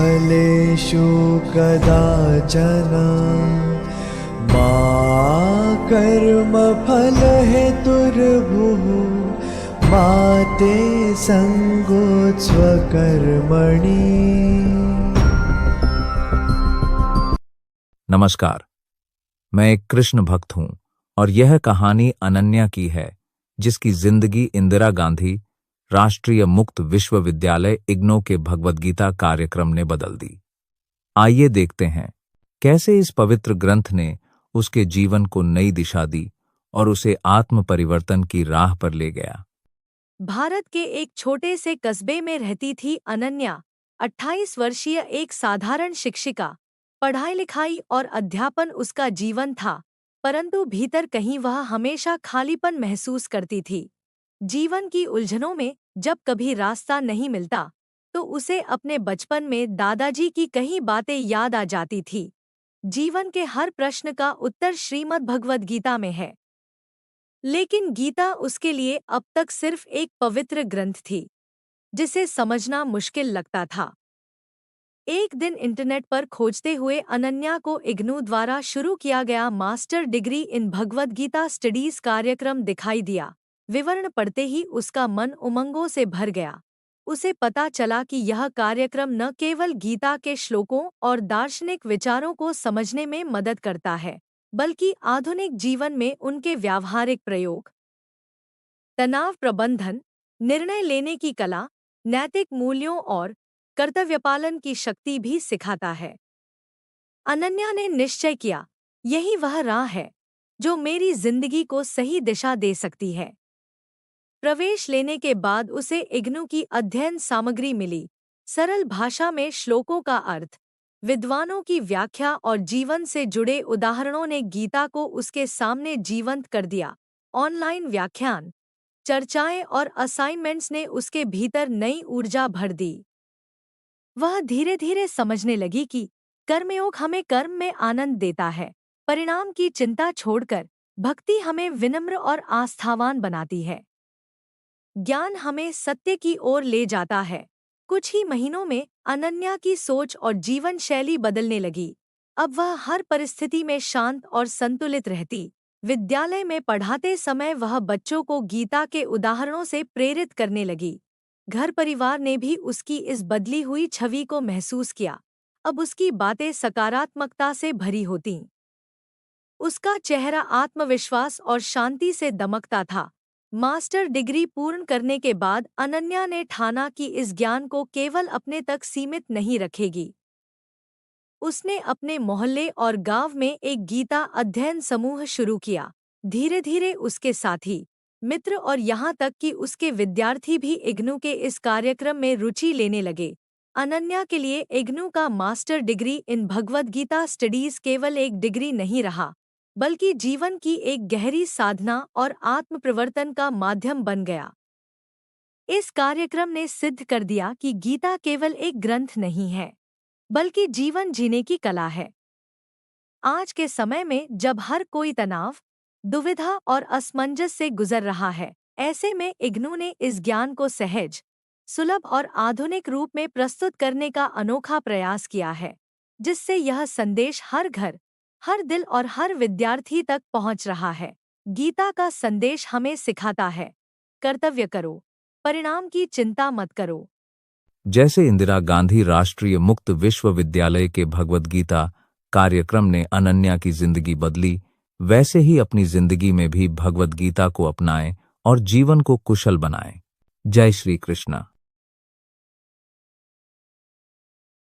फलेषु कदाचन मा कर्मफलहेतुर्भुः मा ते संगोत्स्व कर्मणि। नमस्कार, मैं एक कृष्ण भक्त हूं और यह कहानी अनन्या की है, जिसकी जिंदगी इंदिरा गांधी राष्ट्रीय मुक्त विश्वविद्यालय इग्नू के भगवद गीता कार्यक्रम ने बदल दी। आइए देखते हैं कैसे इस पवित्र ग्रंथ ने उसके जीवन को नई दिशा दी और उसे आत्म परिवर्तन की राह पर ले गया। भारत के एक छोटे से कस्बे में रहती थी अनन्या, 28 वर्षीय एक साधारण शिक्षिका। पढ़ाई लिखाई और अध्यापन उसका जीवन था, परंतु भीतर कहीं वह हमेशा खालीपन महसूस करती थी। जीवन की उलझनों में जब कभी रास्ता नहीं मिलता, तो उसे अपने बचपन में दादाजी की कई बातें याद आ जाती थी। जीवन के हर प्रश्न का उत्तर श्रीमद् भगवद गीता में है, लेकिन गीता उसके लिए अब तक सिर्फ एक पवित्र ग्रंथ थी, जिसे समझना मुश्किल लगता था। एक दिन इंटरनेट पर खोजते हुए अनन्या को इग्नू द्वारा शुरू किया गया master degree in Bhagavad Gita studies कार्यक्रम दिखाई दिया। विवरण पढ़ते ही उसका मन उमंगों से भर गया। उसे पता चला कि यह कार्यक्रम न केवल गीता के श्लोकों और दार्शनिक विचारों को समझने में मदद करता है, बल्कि आधुनिक जीवन में उनके व्यावहारिक प्रयोग, तनाव प्रबंधन, निर्णय लेने की कला, नैतिक मूल्यों और कर्तव्यपालन की शक्ति भी सिखाता है। अनन्या ने निश्चय किया, यही वह राह है जो मेरी जिंदगी को सही दिशा दे सकती है। प्रवेश लेने के बाद उसे इग्नू की अध्ययन सामग्री मिली। सरल भाषा में श्लोकों का अर्थ, विद्वानों की व्याख्या और जीवन से जुड़े उदाहरणों ने गीता को उसके सामने जीवंत कर दिया। ऑनलाइन व्याख्यान, चर्चाएं और असाइनमेंट्स ने उसके भीतर नई ऊर्जा भर दी। वह धीरे धीरे समझने लगी कि कर्मयोग हमें कर्म में आनंद देता है, परिणाम की चिंता छोड़कर भक्ति हमें विनम्र और आस्थावान बनाती है। ज्ञान हमें सत्य की ओर ले जाता है। कुछ ही महीनों में अनन्या की सोच और जीवन शैली बदलने लगी। अब वह हर परिस्थिति में शांत और संतुलित रहती। विद्यालय में पढ़ाते समय वह बच्चों को गीता के उदाहरणों से प्रेरित करने लगी। घर परिवार ने भी उसकी इस बदली हुई छवि को महसूस किया। अब उसकी बातें सकारात्मकता से भरी होतीं। उसका चेहरा आत्मविश्वास और शांति से दमकता था। मास्टर डिग्री पूर्ण करने के बाद अनन्या ने ठाना कि इस ज्ञान को केवल अपने तक सीमित नहीं रखेगी। उसने अपने मोहल्ले और गांव में एक गीता अध्ययन समूह शुरू किया। धीरे धीरे उसके साथी, मित्र और यहाँ तक कि उसके विद्यार्थी भी इग्नू के इस कार्यक्रम में रुचि लेने लगे। अनन्या के लिए इग्नू का master degree in Bhagavad Gita studies केवल एक डिग्री नहीं रहा, बल्कि जीवन की एक गहरी साधना और आत्म प्रवर्तन का माध्यम बन गया। इस कार्यक्रम ने सिद्ध कर दिया कि गीता केवल एक ग्रंथ नहीं है, बल्कि जीवन जीने की कला है। आज के समय में जब हर कोई तनाव, दुविधा और असमंजस से गुजर रहा है, ऐसे में इग्नू ने इस ज्ञान को सहज, सुलभ और आधुनिक रूप में प्रस्तुत करने का अनोखा प्रयास किया है, जिससे यह संदेश हर घर, हर दिल और हर विद्यार्थी तक पहुंच रहा है। गीता का संदेश हमें सिखाता है, कर्तव्य करो, परिणाम की चिंता मत करो। जैसे इंदिरा गांधी राष्ट्रीय मुक्त विश्वविद्यालय के भगवद गीता कार्यक्रम ने अनन्या की जिंदगी बदली, वैसे ही अपनी जिंदगी में भी भगवद गीता को अपनाएं और जीवन को कुशल बनाएं। जय श्री कृष्ण।